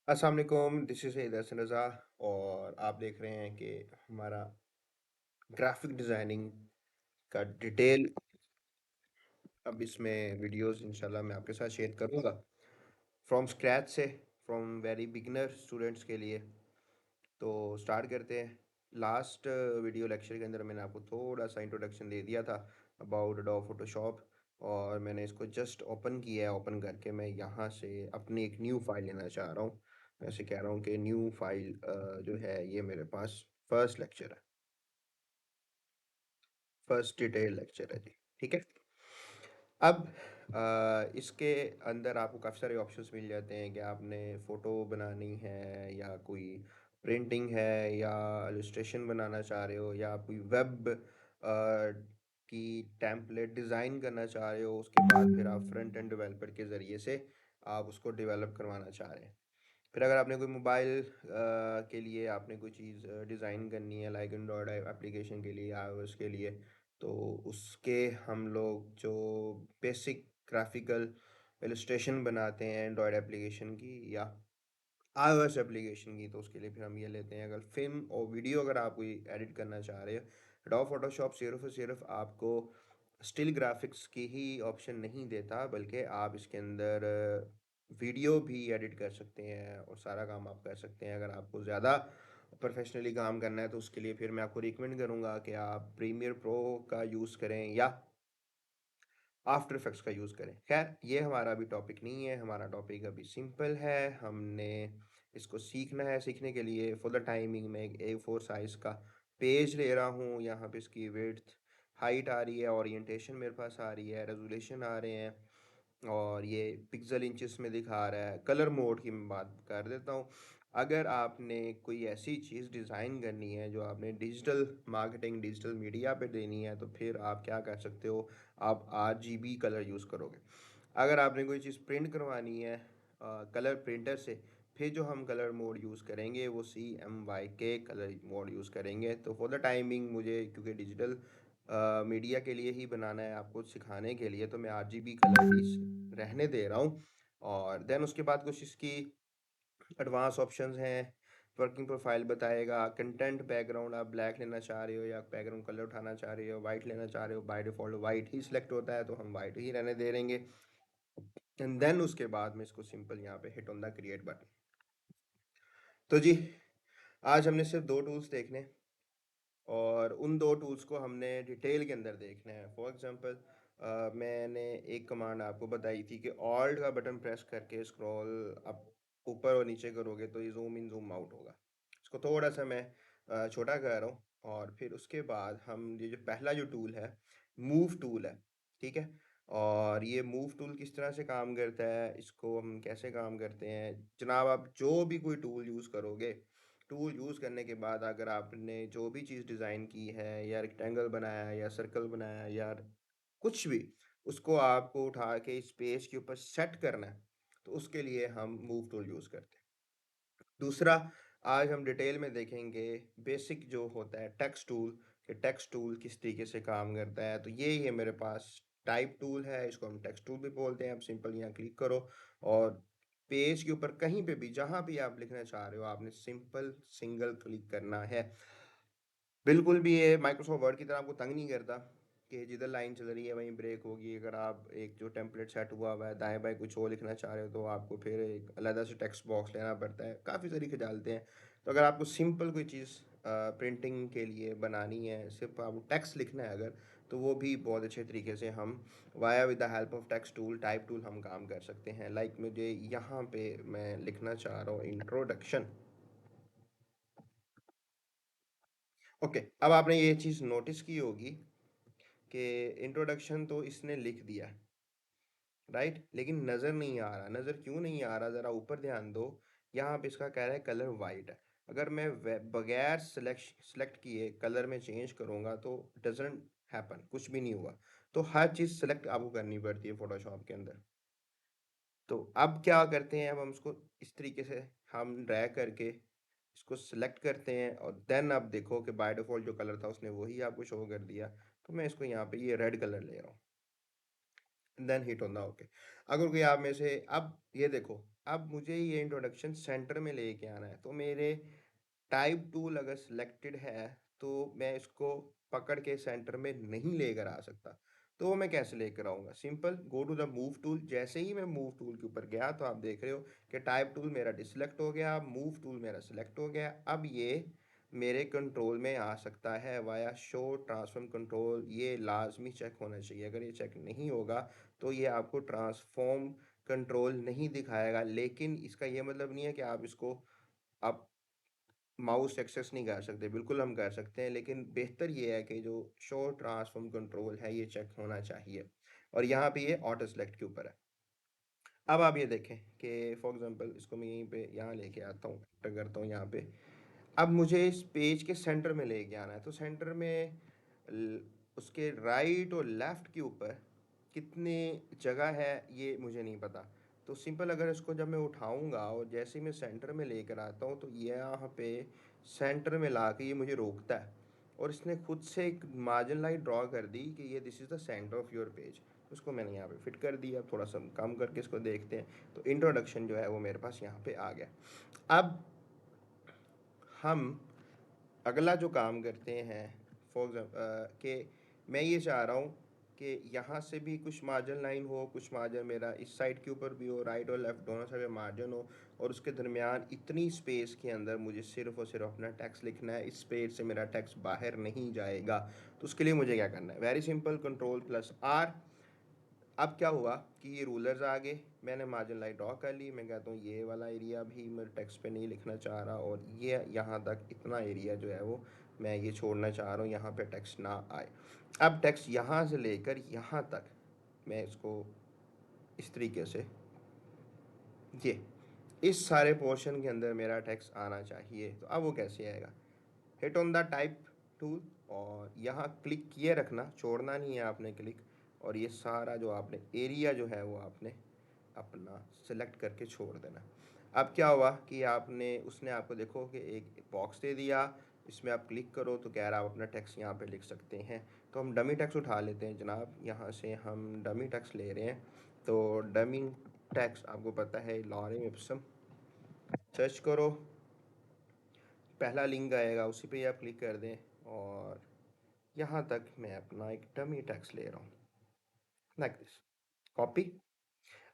अस्सलाम वालेकुम, this is Haider Hasan रज़ा और आप देख रहे हैं कि हमारा ग्राफ़िक डिज़ाइनिंग का डिटेल अब इसमें वीडियोज़ इंशाल्लाह मैं आपके साथ शेयर करूँगा। फ्रॉम स्क्रैच से, फ्रॉम वेरी बिगिनर स्टूडेंट्स के लिए। तो स्टार्ट करते हैं। लास्ट वीडियो लेक्चर के अंदर मैंने आपको थोड़ा-सा इंट्रोडक्शन दे दिया था अबाउट एडोब फ़ोटोशॉप और मैंने इसको जस्ट ओपन किया है। ओपन करके मैं यहाँ से अपनी एक न्यू फ़ाइल लेना चाह रहा हूँ। मैं ऐसे कह रहा हूँ कि न्यू फ़ाइल जो है ये मेरे पास फर्स्ट लेक्चर है। फर्स्ट डिटेल लेक्चर है जी, ठीक है? अब इसके अंदर आपको काफ़ी सारे ऑप्शंस मिल जाते हैं कि आपने फ़ोटो बनानी है या कोई प्रिंटिंग है या इलस्ट्रेशन बनाना चाह रहे हो या कोई वेब की टेम्पलेट डिज़ाइन करना चाह रहे हो, उसके बाद फिर आप फ्रंट एंड डेवलपर के ज़रिए से आप उसको डेवलप करवाना चाह रहे हैं। फिर अगर आपने कोई मोबाइल के लिए आपने कोई चीज़ डिज़ाइन करनी है लाइक एंड्रॉयड एप्लीकेशन के लिए, आईओएस के लिए, तो उसके हम लोग जो बेसिक ग्राफिकल इलस्ट्रेशन बनाते हैं एंड्रॉयड एप्लीकेशन की या आईओएस एप्लीकेशन की, तो उसके लिए फिर हम ये लेते हैं। अगर फ़िल्म और वीडियो अगर आप कोई एडिट करना चाह रहे हो, एडोब फ़ोटोशॉप सिर्फ़ और सिर्फ़ आपको स्टिल ग्राफ़िक्स की ही ऑप्शन नहीं देता, बल्कि आप इसके अंदर वीडियो भी एडिट कर सकते हैं और सारा काम आप कर सकते हैं। अगर आपको ज़्यादा प्रोफ़ेशनली काम करना है, तो उसके लिए फिर मैं आपको रिकमेंड करूँगा कि आप प्रीमियर प्रो का यूज़ करें या आफ्टर इफेक्ट्स का यूज़ करें। खैर, ये हमारा अभी टॉपिक नहीं है, हमारा टॉपिक अभी सिंपल है। हमने इसको सीखना है। सीखने के लिए फॉर द टाइमिंग मैं एक ए4 साइज़ का पेज ले रहा हूँ। यहाँ पे इसकी विड्थ, हाइट आ रही है, ओरिएंटेशन मेरे पास आ रही है, रेज़ोल्यूशन आ रहे हैं और ये पिक्सल इंचेस में दिखा रहा है। कलर मोड की मैं बात कर देता हूँ। अगर आपने कोई ऐसी चीज़ डिज़ाइन करनी है जो आपने डिजिटल मार्केटिंग, डिजिटल मीडिया पे देनी है, तो फिर आप क्या कर सकते हो, आप आरजीबी कलर यूज़ करोगे। अगर आपने कोई चीज़ प्रिंट करवानी है कलर प्रिंटर से, फिर जो हम कलर मोड यूज़ करेंगे वो CMYK कलर मोड यूज़ करेंगे। तो फॉर द टाइमिंग मुझे क्योंकि डिजिटल मीडिया के लिए ही बनाना है आपको सिखाने के लिए, तो मैं आरजीबी कलर ही रहने दे रहा हूँ। और देन उसके बाद कुछ इसकी एडवांस ऑप्शंस हैं। वर्किंग प्रोफाइल बताएगा, कंटेंट बैकग्राउंड आप ब्लैक लेना चाह रहे हो या बैकग्राउंड कलर उठाना चाह रहे हो, वाइट लेना चाह रहे हो, by default white he select होता है, तो हम वाइट ही रहने दे देंगे। एंड देन उसके बाद में इसको सिंपल यहाँ पे hit on the create button. तो जी, आज हमने सिर्फ 2 टूल्स देखने और उन 2 टूल्स को हमने डिटेल के अंदर देखना है। फॉर एग्ज़ाम्पल मैंने एक कमांड आपको बताई थी कि ऑल्ट का बटन प्रेस करके स्क्रॉल अप ऊपर और नीचे करोगे तो ये ज़ूम इन ज़ूम आउट होगा। इसको थोड़ा-सा मैं छोटा कर रहा हूँ और फिर उसके बाद हम ये जो पहला जो टूल है, मूव टूल है, ठीक है? और ये मूव टूल किस तरह से काम करता है, इसको हम कैसे काम करते हैं? जनाब आप जो भी कोई टूल यूज़ करोगे, टूल यूज़ करने के बाद अगर आपने जो भी चीज़ डिज़ाइन की है या रेक्टेंगल बनाया है या सर्कल बनाया है या कुछ भी, उसको आपको उठा के इस पेज के ऊपर सेट करना है, तो उसके लिए हम मूव टूल यूज़ करते हैं। दूसरा, आज हम डिटेल में देखेंगे बेसिक जो होता है टेक्स्ट टूल, कि टेक्स्ट टूल किस तरीके से काम करता है। तो ये है मेरे पास टाइप टूल है, इसको हम टेक्स्ट टूल भी बोलते हैं। आप सिंपल यहाँ क्लिक करो और पेज के ऊपर कहीं पे भी जहाँ भी आप लिखना चाह रहे हो, आपने सिंपल सिंगल क्लिक करना है। बिल्कुल भी ये माइक्रोसॉफ्ट वर्ड की तरह आपको तंग नहीं करता कि जिधर लाइन चल रही है वहीं ब्रेक होगी। अगर आप एक जो टेम्पलेट सेट हुआ हुआ है दाएँ-बाएँ कुछ और लिखना चाह रहे हो, तो आपको फिर एक अलग से टेक्स्ट बॉक्स लेना पड़ता है। काफ़ी सारी खिंचालते हैं। तो अगर आपको सिंपल कोई चीज़ प्रिंटिंग के लिए बनानी है, सिर्फ़ आपको टेक्स्ट लिखना है अगर, तो वो भी बहुत अच्छे तरीके से हम via with the help of text tool, type tool हम काम कर सकते हैं। लाइक मुझे यहाँ पे मैं लिखना चाह रहा हूँ इंट्रोडक्शन। ओके, अब आपने ये चीज़ नोटिस की होगी कि इंट्रोडक्शन तो इसने लिख दिया, राइट? लेकिन नज़र नहीं आ रहा। नज़र क्यों नहीं आ रहा? ज़रा ऊपर ध्यान दो। यहाँ पे इसका कह रहा है कलर वाइट है। अगर मैं बगैर सेलेक्ट किए कलर में चेंज करूँगा तो डजंट हैपन, कुछ भी नहीं हुआ। तो हर चीज़ सेलेक्ट आपको करनी पड़ती है फोटोशॉप के अंदर। तो अब क्या करते हैं, अब हम इसको इस तरीके से हम ड्रैग करके इसको सिलेक्ट करते हैं और देन आप देखो कि बाय डिफ़ॉल्ट जो कलर था उसने वही आपको शो कर दिया। तो मैं इसको यहाँ पे ये रेड कलर ले रहा हूँ। Then hit on the okay. अगर कोई आप में से अब ये देखो, अब मुझे ये इंट्रोडक्शन सेंटर में लेके आना है, तो मेरे टाइप टूल अगर सिलेक्टेड है तो मैं इसको पकड़ के सेंटर में नहीं लेकर आ सकता। तो वो मैं कैसे लेकर आऊँगा? Simple, go to the move tool. जैसे ही मैं मूव टूल के ऊपर गया तो आप देख रहे हो कि टाइप टूल मेरा डिसलेक्ट हो गया, मूव टूल मेरा सिलेक्ट हो गया। अब ये मेरे कंट्रोल में आ सकता है वाया शो ट्रांसफॉर्म कंट्रोल। ये लाजमी चेक होना चाहिए। अगर ये चेक नहीं होगा तो ये आपको ट्रांसफॉर्म कंट्रोल नहीं दिखाएगा। लेकिन इसका ये मतलब नहीं है कि आप इसको आप माउस एक्सेस नहीं कर सकते। बिल्कुल हम कर सकते हैं, लेकिन बेहतर ये है कि जो शो ट्रांसफॉर्म कंट्रोल है ये चेक होना चाहिए। और यहाँ पे ये ऑटो सेलेक्ट के ऊपर है। अब आप ये देखें कि फॉर एग्जांपल इसको मैं यहीं पे यहाँ लेके आता हूँ, एंटर करता हूँ यहाँ पे। अब मुझे इस पेज के सेंटर में लेके आना है, तो सेंटर में उसके राइट और लेफ्ट के ऊपर कितनी जगह है ये मुझे नहीं पता। तो सिंपल, अगर इसको जब मैं उठाऊंगा और जैसे ही मैं सेंटर में लेकर आता हूँ तो ये यहाँ पे सेंटर में ला के ये मुझे रोकता है। और इसने खुद से एक मार्जिन लाइन ड्रॉ कर दी कि ये this is the centre of your page. उसको मैंने यहाँ पे फिट कर दिया। अब थोड़ा सा कम करके इसको देखते हैं, तो इंट्रोडक्शन जो है वो मेरे पास यहाँ पे आ गया। अब हम अगला जो काम करते हैं, फॉर एग्जाम्पल कि मैं ये चाह रहा हूँ कि यहाँ से भी कुछ मार्जिन लाइन हो, कुछ मार्जिन मेरा इस साइड के ऊपर भी हो, राइट और लेफ्ट दोनों साइड में मार्जिन हो, और उसके दरमियान इतनी स्पेस के अंदर मुझे सिर्फ और सिर्फ अपना टेक्स्ट लिखना है। इस स्पेस से मेरा टेक्स्ट बाहर नहीं जाएगा। तो उसके लिए मुझे क्या करना है? Very simple, control plus R. अब क्या हुआ कि ये रूलर्स आ गए, मैंने मार्जिन लाइन ड्रॉ कर ली। मैं कहता हूँ ये वाला एरिया भी मैं टेक्स्ट पे नहीं लिखना चाह रहा, और ये यहाँ तक इतना एरिया जो है वो मैं ये छोड़ना चाह रहा हूँ, यहाँ पे टेक्स्ट ना आए। अब टेक्स्ट यहाँ से लेकर यहाँ तक मैं इसको इस तरीके से, ये इस सारे पोर्शन के अंदर मेरा टेक्स्ट आना चाहिए। तो अब वो कैसे आएगा? Hit on the type tool और यहाँ क्लिक किए रखना, छोड़ना नहीं है आपने क्लिक। और ये सारा जो आपने एरिया जो है वो आपने अपना सेलेक्ट करके छोड़ देना। अब क्या हुआ कि आपने उसने आपको देखो कि एक बॉक्स दे दिया, इसमें आप क्लिक करो तो कह रहा आप अपना टेक्स्ट यहाँ पे लिख सकते हैं। तो हम डमी टेक्स्ट उठा लेते हैं जनाब। यहाँ से हम डमी टेक्स्ट ले रहे हैं। तो डमी टेक्स्ट आपको पता है लॉरेम इप्सम, सर्च करो, पहला लिंक आएगा उसी पे आप क्लिक कर दें। और यहाँ तक मैं अपना एक डमी टेक्स्ट ले रहा हूँ, लाइक दिस, कॉपी।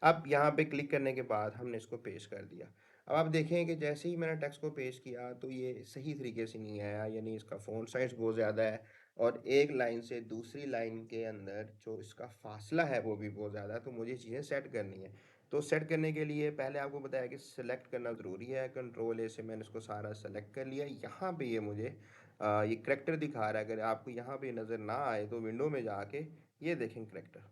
अब यहाँ पे क्लिक करने के बाद हमने इसको पेस्ट कर दिया। अब आप देखें कि जैसे ही मैंने टेक्स्ट को पेस्ट किया तो ये सही तरीके से नहीं आया, यानी इसका फ़ॉन्ट साइज बहुत ज़्यादा है, और एक लाइन से दूसरी लाइन के अंदर जो इसका फासला है वो भी बहुत ज़्यादा है। तो मुझे चीज़ें सेट करनी है। तो सेट करने के लिए पहले आपको बताया कि सिलेक्ट करना ज़रूरी है। कंट्रोल ए से मैंने इसको सारा सेलेक्ट कर लिया। यहाँ पे ये मुझे ये करेक्टर दिखा रहा है। अगर आपको यहाँ पे नज़र ना आए तो विंडो में जाके ये देखें करेक्टर,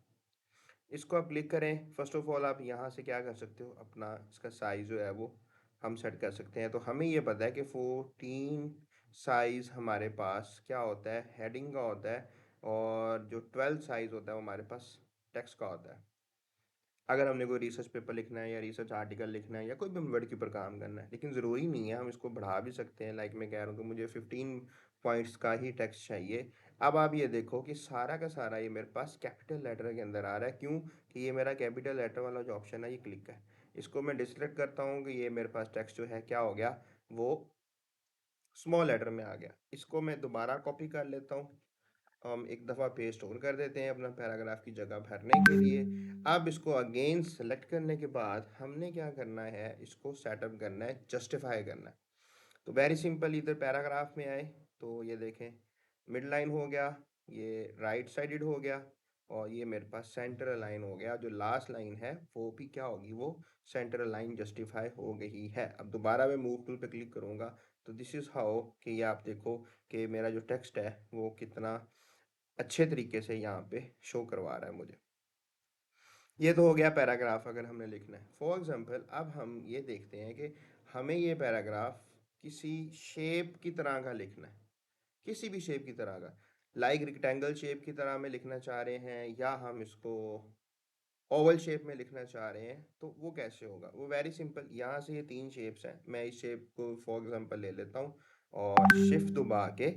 इसको आप क्लिक करें। फर्स्ट ऑफ ऑल आप यहाँ से क्या कर सकते हो, अपना इसका साइज़ जो है वो हम सेट कर सकते हैं। तो हमें ये पता है कि 14 साइज़ हमारे पास क्या होता है, हेडिंग का होता है। और जो 12 साइज़ होता है वो हमारे पास टेक्स्ट का होता है। अगर हमने कोई रिसर्च पेपर लिखना है या रिसर्च आर्टिकल लिखना है या कोई भी वर्ड के ऊपर काम करना है, लेकिन ज़रूरी नहीं है, हम इसको बढ़ा भी सकते हैं। लाइक मैं कह रहा हूँ कि मुझे 15 पॉइंट्स का ही टेक्स्ट चाहिए। अब आप ये देखो कि सारा का सारा ये मेरे पास कैपिटल लेटर के अंदर आ रहा है। क्यों? कि ये मेरा कैपिटल लेटर वाला जो ऑप्शन है ये क्लिक है। इसको मैं डिसलेक्ट करता हूँ कि ये मेरे पास टेक्स्ट जो है क्या हो गया, वो स्मॉल लेटर में आ गया। इसको मैं दोबारा कॉपी कर लेता हूँ, हम एक दफ़ा पेस्ट और कर देते हैं अपना पैराग्राफ की जगह भरने के लिए। अब इसको अगेन सेलेक्ट करने के बाद हमने क्या करना है, इसको सेटअप करना है, जस्टिफाई करना है। तो वेरी सिंपल, इधर पैराग्राफ में आए तो ये देखें मिड लाइन हो गया, ये राइट साइडेड हो गया, और ये मेरे पास सेंटर लाइन हो गया। जो लास्ट लाइन है वो भी क्या होगी, वो सेंटर लाइन जस्टिफाई हो गई है। अब दोबारा मैं मूव टूल पे क्लिक करूँगा तो दिस इज़ हाउ कि ये आप देखो कि मेरा जो टेक्स्ट है वो कितना अच्छे तरीके से यहाँ पे शो करवा रहा है मुझे। ये तो हो गया पैराग्राफ अगर हमने लिखना है। फॉर एग्जांपल अब हम ये देखते हैं कि हमें ये पैराग्राफ किसी शेप की तरह का लिखना है, किसी भी शेप की तरह का, लाइक रेक्टेंगल शेप की तरह में लिखना चाह रहे हैं, या हम इसको ओवल शेप में लिखना चाह रहे हैं। तो वो कैसे होगा? वो वेरी सिंपल, यहाँ से ये तीन शेप्स हैं, मैं इस शेप को फॉर एग्जांपल ले लेता हूँ और शिफ्ट दबा के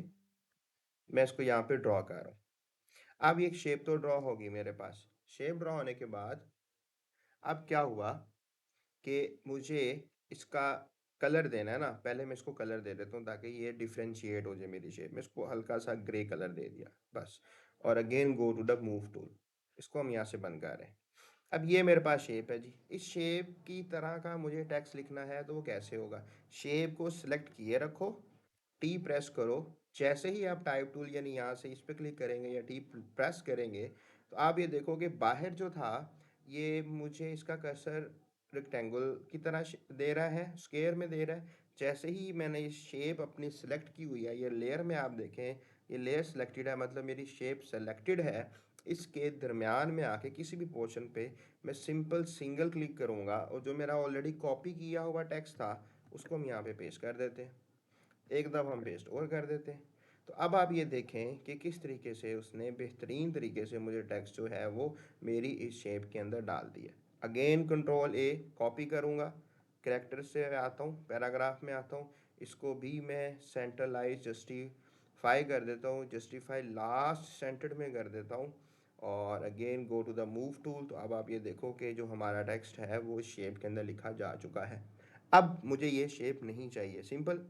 मैं इसको यहाँ पे ड्रॉ कर रहा हूँ। अब ये एक शेप तो ड्रॉ होगी मेरे पास। शेप ड्रॉ होने के बाद अब क्या हुआ कि मुझे इसका कलर देना है ना, पहले मैं इसको कलर दे देता हूँ ताकि ये डिफरेंशिएट हो जाए मेरी शेप में। इसको हल्का सा ग्रे कलर दे दिया बस। और again go to the move tool, इसको हम यहाँ से बंद कर रहे हैं। अब ये मेरे पास शेप है जी, इस शेप की तरह का मुझे टेक्स्ट लिखना है तो वो कैसे होगा? शेप को सिलेक्ट किए रखो, टी प्रेस करो, जैसे ही आप टाइप टूल यानी यहाँ से इस पर क्लिक करेंगे या टी प्रेस करेंगे तो आप ये देखोगे बाहर जो था ये मुझे इसका कर्सर रेक्टेंगल की तरह दे रहा है, स्क्वायर में दे रहा है। जैसे ही मैंने ये शेप अपनी सिलेक्ट की हुई है, ये लेयर में आप देखें ये लेयर सिलेक्टेड है, मतलब मेरी शेप सेलेक्टेड है। इसके दरमियान में आके किसी भी पोर्शन पे मैं सिंपल सिंगल क्लिक करूँगा और जो मेरा ऑलरेडी कॉपी किया हुआ टेक्स्ट था उसको हम यहाँ पे पेस्ट कर देते हैं। एक दफ़ा हम पेस्ट और कर देते हैं। तो अब आप ये देखें कि किस तरीके से उसने बेहतरीन तरीके से मुझे टेक्स्ट जो है वो मेरी इस शेप के अंदर डाल दिया। अगेन कंट्रोल ए कॉपी करूँगा, कैरेक्टर से आता हूँ, पैराग्राफ में आता हूँ, इसको भी मैं सेंट्रलाइज जस्टिफाई कर देता हूँ, जस्टिफाई लास्ट सेंटर्ड में कर देता हूँ। और again go to the move tool, तो अब आप ये देखो कि जो हमारा टेक्स्ट है वो शेप के अंदर लिखा जा चुका है। अब मुझे ये शेप नहीं चाहिए, सिंपल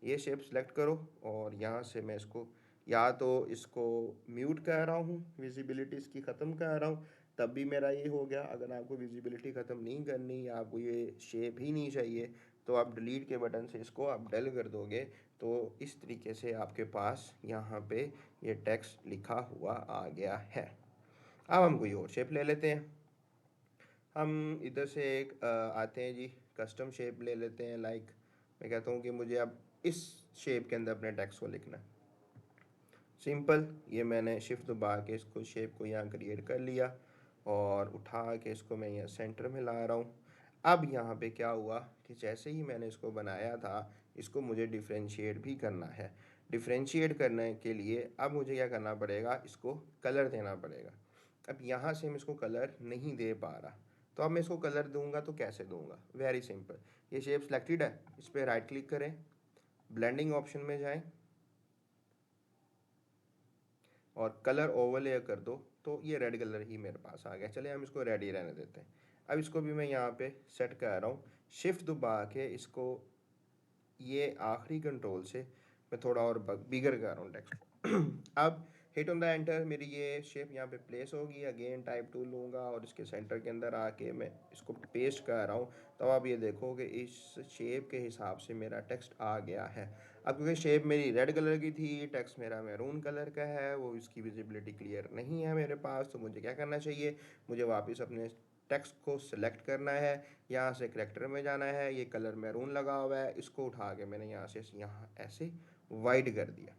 ये शेप सेलेक्ट करो और यहाँ से मैं इसको या तो इसको म्यूट कर रहा हूँ, विजिबिलिटी इसकी ख़त्म कर रहा हूँ, तब भी मेरा ये हो गया। अगर आपको विजिबिलिटी ख़त्म नहीं करनी या आपको ये शेप ही नहीं चाहिए तो आप डिलीट के बटन से इसको आप डल कर दोगे, तो इस तरीके से आपके पास यहाँ पे ये टेक्स्ट लिखा हुआ आ गया है। अब हम कोई और शेप ले लेते हैं। हम इधर से एक आते हैं जी, कस्टम शेप ले लेते हैं। लाइक मैं कहता हूँ कि मुझे अब इस शेप के अंदर अपने टेक्स्ट को लिखना है। सिंपल, ये मैंने शिफ्ट दबा के इसको शेप को यहाँ क्रिएट कर लिया और उठा के इसको मैं यहाँ सेंटर में ला रहा हूँ। अब यहाँ पे क्या हुआ कि जैसे ही मैंने इसको बनाया था इसको मुझे डिफ्रेंशिएट भी करना है। डिफ्रेंशिएट करने के लिए अब मुझे क्या करना पड़ेगा, इसको कलर देना पड़ेगा। अब यहाँ से मैं इसको कलर नहीं दे पा रहा, तो अब मैं इसको कलर दूंगा तो कैसे दूंगा? वेरी सिंपल, ये शेप सेलेक्टेड है, इस पर राइट क्लिक करें, ब्लेंडिंग ऑप्शन में जाएं और कलर ओवरले कर दो, तो ये रेड कलर ही मेरे पास आ गया। चलिए हम इसको रेड ही रहने देते हैं। अब इसको भी मैं यहाँ पे सेट कर रहा हूँ, शिफ्ट दबा के इसको ये आखिरी कंट्रोल से मैं थोड़ा और बिगर कर रहा हूँ टेक्स्ट को अब हिट ऑन द एंटर, मेरी ये शेप यहाँ पे प्लेस होगी। अगेन टाइप टूल लूँगा और इसके सेंटर के अंदर आके मैं इसको पेस्ट कर रहा हूँ, तो आप ये देखो कि इस शेप के हिसाब से मेरा टेक्स्ट आ गया है। अब क्योंकि शेप मेरी रेड कलर की थी, टेक्स्ट मेरा मैरून कलर का है, वो इसकी विजिबिलिटी क्लियर नहीं है मेरे पास, तो मुझे क्या करना चाहिए? मुझे वापस अपने टेक्स्ट को सिलेक्ट करना है, यहाँ से करेक्टर में जाना है, ये कलर मैरून लगा हुआ है, इसको उठा के मैंने यहाँ से यहाँ ऐसे वाइट कर दिया।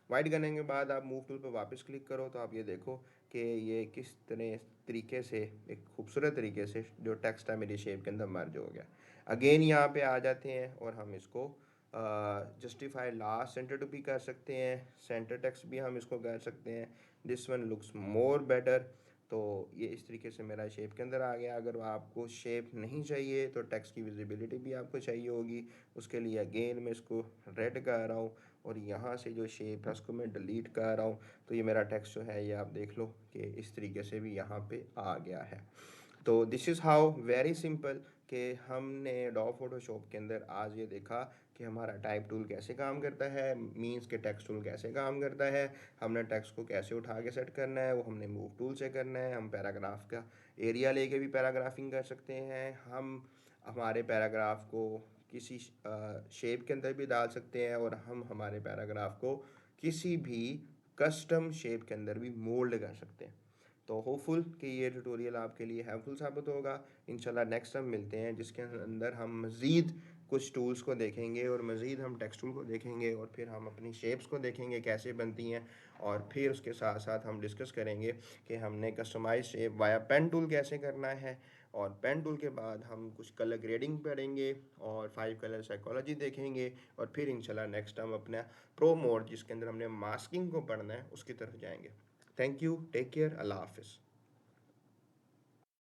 वाइट करने के बाद आप मूव टूल पर वापस क्लिक करो तो आप ये देखो कि ये किस तरह तरीके से एक खूबसूरत तरीके से जो टेक्स्ट है मेरी शेप के अंदर मर्ज हो गया। अगेन यहाँ पे आ जाते हैं और हम इसको जस्टिफाई लास्ट सेंटर टू भी कर सकते हैं, सेंटर टेक्स्ट भी हम इसको कर सकते हैं। This one looks more better. तो ये इस तरीके से मेरा शेप के अंदर आ गया। अगर आपको शेप नहीं चाहिए तो टेक्स्ट की विजिबिलिटी भी आपको चाहिए होगी, उसके लिए अगेन मैं इसको रेड कर रहा हूँ और यहाँ से जो शेप है उसको मैं डिलीट कर रहा हूँ। तो ये मेरा टेक्स्ट जो है ये आप देख लो कि इस तरीके से भी यहाँ पे आ गया है। तो this is how very simple कि हमने एडोब फोटोशॉप के अंदर आज ये देखा कि हमारा टाइप टूल कैसे काम करता है, मीन्स के टेक्स्ट टूल कैसे काम करता है, हमने टेक्स्ट को कैसे उठा के सेट करना है, वो हमने मूव टूल से करना है। हम पैराग्राफ का एरिया लेके भी पैराग्राफिंग कर सकते हैं, हम हमारे पैराग्राफ को किसी शेप के अंदर भी डाल सकते हैं और हम हमारे पैराग्राफ को किसी भी कस्टम शेप के अंदर भी मोल्ड कर सकते हैं। तो होपफुल कि ये ट्यूटोरियल आपके लिए हेल्पफुल साबित होगा। इंशाल्लाह नेक्स्ट टाइम मिलते हैं जिसके अंदर हम मज़ीद कुछ टूल्स को देखेंगे और मज़ीद हम टेक्स्ट टूल को देखेंगे और फिर हम अपनी शेप्स को देखेंगे कैसे बनती हैं, और फिर उसके साथ साथ हम डिस्कस करेंगे कि हमने customise shape via pen tool कैसे करना है। और पेन टूल के बाद हम कुछ कलर ग्रेडिंग पढ़ेंगे और 5 कलर साइकोलॉजी देखेंगे और फिर इंशाल्लाह नेक्स्ट हम अपना प्रो मोड जिसके अंदर हमने मास्किंग को पढ़ना है उसकी तरफ जाएंगे। थैंक यू, टेक केयर, अल्लाह हाफिज़।